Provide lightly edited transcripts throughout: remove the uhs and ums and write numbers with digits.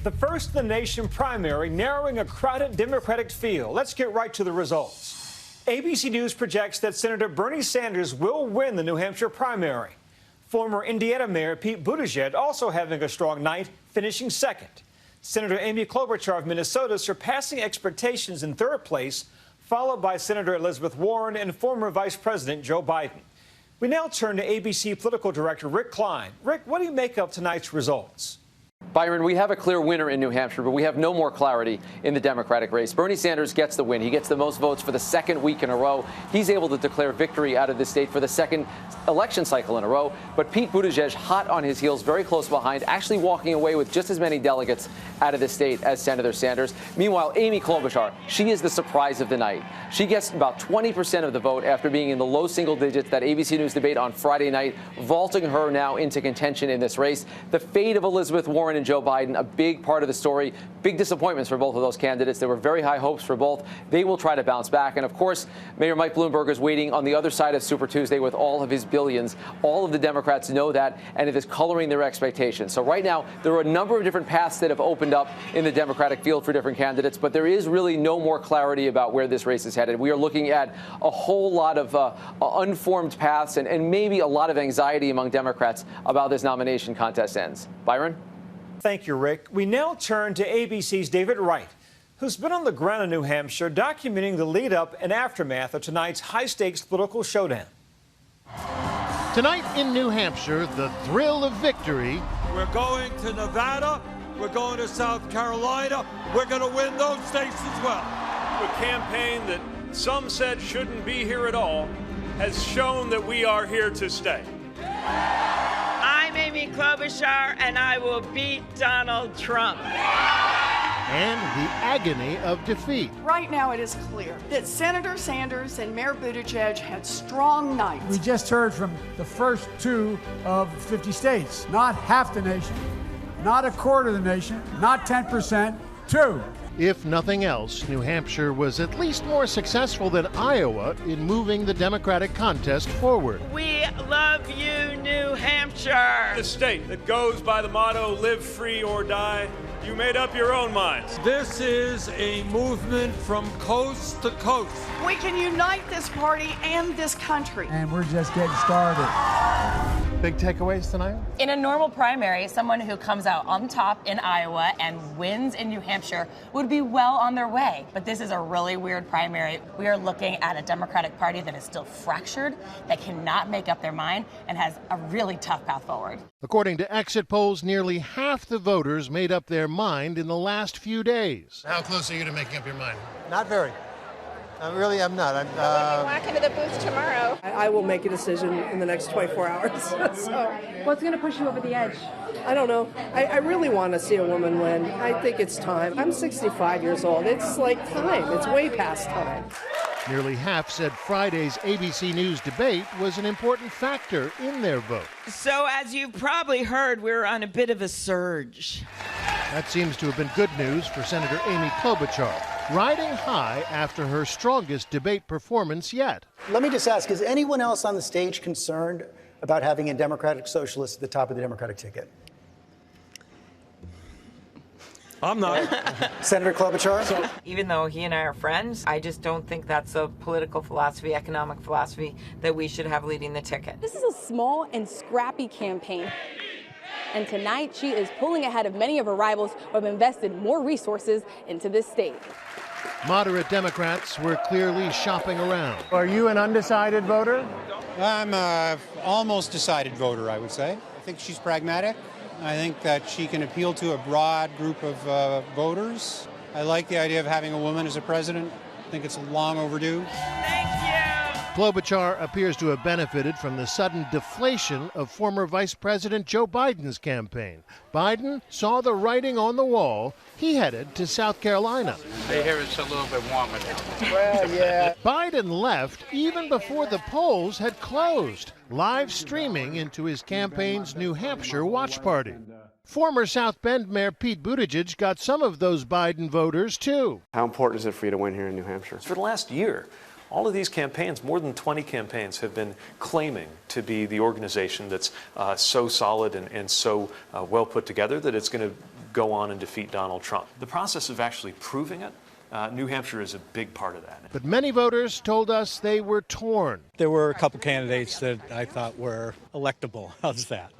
The first in the nation primary narrowing a crowded Democratic field. Let's get right to the results. ABC News projects that Senator Bernie Sanders will win the New Hampshire primary. Former Indiana Mayor Pete Buttigieg also having a strong night, finishing second. Senator Amy Klobuchar of Minnesota surpassing expectations in third place, followed by Senator Elizabeth Warren and former Vice President Joe Biden. We now turn to ABC political director Rick Klein. Rick, what do you make of tonight's results? Byron, we have a clear winner in New Hampshire, but we have no more clarity in the Democratic race. Bernie Sanders gets the win. He gets the most votes for the second week in a row. He's able to declare victory out of the state for the second election cycle in a row. But Pete Buttigieg, hot on his heels, very close behind, actually walking away with just as many delegates out of the state as Senator Sanders. Meanwhile, Amy Klobuchar, she is the surprise of the night. She gets about 20% of the vote after being in the low single digits. That ABC News debate on Friday night, vaulting her now into contention in this race. The fate of Elizabeth Warren and Joe Biden, a big part of the story. Big disappointments for both of those candidates. There were very high hopes for both. They will try to bounce back. And of course, Mayor Mike Bloomberg is waiting on the other side of Super Tuesday with all of his billions. All of the Democrats know that, and it is coloring their expectations. So right now, there are a number of different paths that have opened up in the Democratic field for different candidates, but there is really no more clarity about where this race is headed. We are looking at a whole lot of unformed paths and maybe a lot of anxiety among Democrats about this nomination contest ends. Byron? Thank you, Rick. We now turn to ABC's David Wright, who's been on the ground in New Hampshire documenting the lead-up and aftermath of tonight's high-stakes political showdown. Tonight in New Hampshire, the thrill of victory. We're going to Nevada. We're going to South Carolina. We're going to win those states as well. A campaign that some said shouldn't be here at all has shown that we are here to stay. I'm Amy Klobuchar, and I will beat Donald Trump. And the agony of defeat. Right now it is clear that Senator Sanders and Mayor Buttigieg had strong nights. We just heard from the first two of 50 states, not half the nation, not a quarter of the nation, not 10%, two. If nothing else, New Hampshire was at least more successful than Iowa in moving the Democratic contest forward. We love you, New Hampshire. The state that goes by the motto, live free or die. You made up your own minds. This is a movement from coast to coast. We can unite this party and this country. And we're just getting started. Big takeaways tonight? In a normal primary, someone who comes out on top in Iowa and wins in New Hampshire would be well on their way. But this is a really weird primary. We are looking at a Democratic Party that is still fractured, that cannot make up their mind, and has a really tough path forward. According to exit polls, nearly half the voters made up their mind in the last few days. How close are you to making up your mind? Not very. I'm not. When you walk into the booth tomorrow, I will make a decision in the next 24 hours. So, what's going to push you over the edge? I don't know. I really want to see a woman win. I think it's time. I'm 65 years old. It's like time. It's way past time. Nearly half said Friday's ABC News debate was an important factor in their vote. So, as you've probably heard, we're on a bit of a surge. That seems to have been good news for Senator Amy Klobuchar, riding high after her strongest debate performance yet. Let me just ask, is anyone else on the stage concerned about having a Democratic Socialist at the top of the Democratic ticket? I'm not. Senator Klobuchar? Even though he and I are friends, I just don't think that's a political philosophy, economic philosophy that we should have leading the ticket. This is a small and scrappy campaign. And tonight, she is pulling ahead of many of her rivals who have invested more resources into this state. Moderate Democrats were clearly shopping around. Are you an undecided voter? I'm an almost decided voter, I would say. I think she's pragmatic. I think that she can appeal to a broad group of voters. I like the idea of having a woman as a president. I think it's long overdue. Thank you. Klobuchar appears to have benefited from the sudden deflation of former Vice President Joe Biden's campaign. Biden saw the writing on the wall. He headed to South Carolina. I hear it's a little bit warmer now. Well, yeah. Biden left even before the polls had closed, live streaming into his campaign's New Hampshire watch party. Former South Bend Mayor Pete Buttigieg got some of those Biden voters, too. How important is it for you to win here in New Hampshire? For the last year, all of these campaigns, more than 20 campaigns, have been claiming to be the organization that's so solid and so well put together that it's going to go on and defeat Donald Trump. The process of actually proving it, New Hampshire is a big part of that. But many voters told us they were torn. There were a couple candidates that I thought were electable. How's that?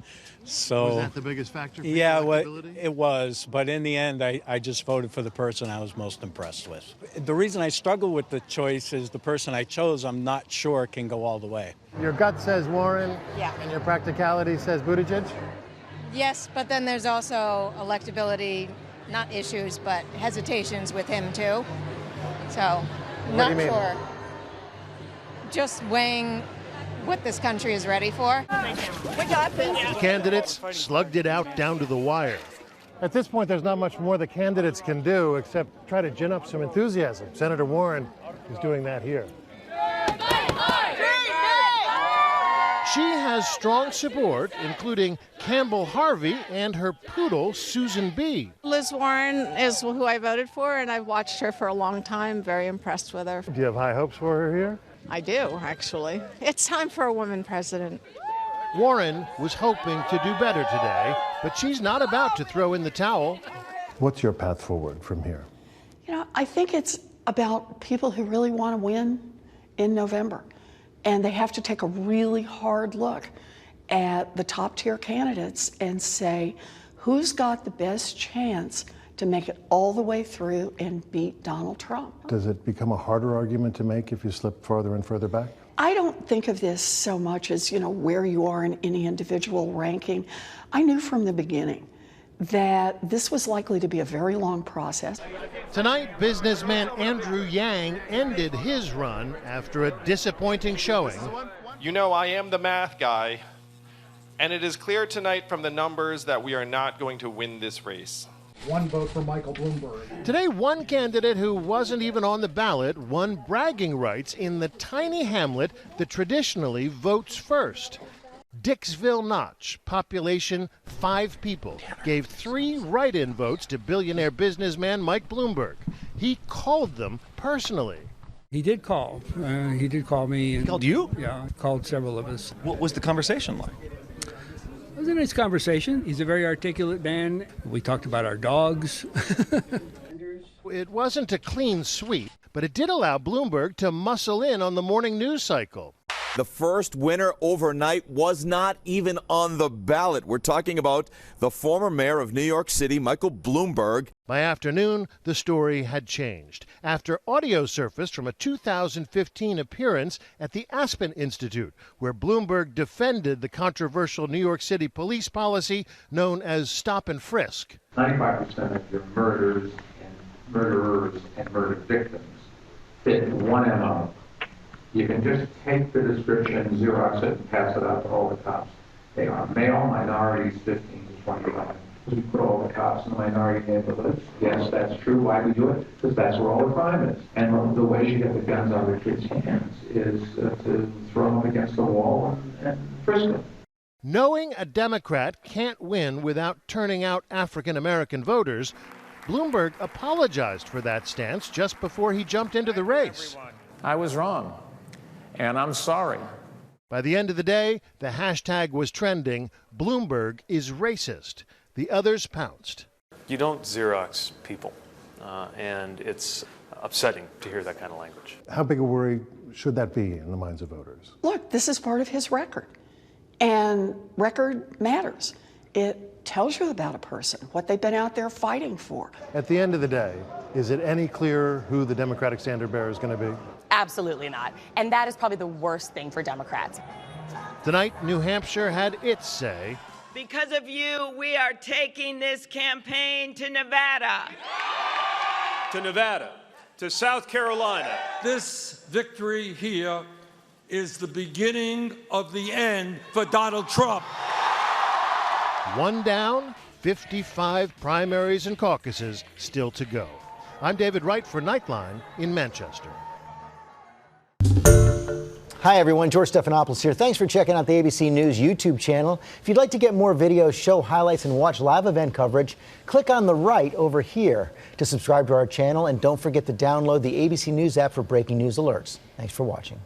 So, was that the biggest factor for yeah, electability? It was. But in the end, I just voted for the person I was most impressed with. The reason I struggle with the choice is the person I chose, I'm not sure can go all the way. Your gut says Warren, yeah, and your practicality says Buttigieg? Yes, but then there's also electability, not issues, but hesitations with him too. So, not sure. Just weighing what this country is ready for. We got this. The candidates slugged it out down to the wire. At this point, there's not much more the candidates can do except try to gin up some enthusiasm. Senator Warren is doing that here. She has strong support, including Campbell Harvey and her poodle, Susan B. Liz Warren is who I voted for, and I've watched her for a long time. Very impressed with her. Do you have high hopes for her here? I do, actually. It's time for a woman president. Warren was hoping to do better today, but she's not about to throw in the towel. What's your path forward from here? You know, I think it's about people who really want to win in November. And they have to take a really hard look at the top tier candidates and say, who's got the best chance to make it all the way through and beat Donald Trump? Does it become a harder argument to make if you slip farther and further back? I don't think of this so much as, where you are in any individual ranking. I knew from the beginning that this was likely to be a very long process. Tonight, businessman Andrew Yang ended his run after a disappointing showing. You know, I am the math guy, and it is clear tonight from the numbers that we are not going to win this race. One vote for Michael Bloomberg. Today, one candidate who wasn't even on the ballot won bragging rights in the tiny hamlet that traditionally votes first. Dixville Notch, population 5 people, gave 3 write-in votes to billionaire businessman Mike Bloomberg. He called them personally. He did call. He did call me. He called you? Yeah, called several of us. What was the conversation like? It was a nice conversation. He's a very articulate man. We talked about our dogs. It wasn't a clean sweep, but it did allow Bloomberg to muscle in on the morning news cycle. The first winner overnight was not even on the ballot. We're talking about the former mayor of New York City, Michael Bloomberg. By afternoon, the story had changed after audio surfaced from a 2015 appearance at the Aspen Institute, where Bloomberg defended the controversial New York City police policy known as stop and frisk. 95% of your murderers and murder victims fit one MO. You can just take the description, Xerox it, and pass it out to all the cops. They are male, minorities, 15 to 25. We put all the cops in the minority neighborhoods. Yes, that's true. Why we do it? Because that's where all the crime is. And the way you get the guns out of the kids' hands is to throw them against the wall and frisk them. Knowing a Democrat can't win without turning out African American voters, Bloomberg apologized for that stance just before he jumped into the race. I was wrong, and I'm sorry. By the end of the day, the hashtag was trending, Bloomberg is racist. The others pounced. You don't Xerox people, and it's upsetting to hear that kind of language. How big a worry should that be in the minds of voters? Look, this is part of his record, and record matters. It tells you about a person, what they've been out there fighting for. At the end of the day, is it any clearer who the Democratic standard bearer is going to be? Absolutely not. And that is probably the worst thing for Democrats. Tonight, New Hampshire had its say. Because of you, we are taking this campaign to Nevada. To Nevada, to South Carolina. This victory here is the beginning of the end for Donald Trump. One down, 55 primaries and caucuses still to go. I'm David Wright for Nightline in Manchester. Hi, everyone. George Stephanopoulos here. Thanks for checking out the ABC News YouTube channel. If you'd like to get more videos, show highlights, and watch live event coverage, click on the right over here to subscribe to our channel. And don't forget to download the ABC News app for breaking news alerts. Thanks for watching.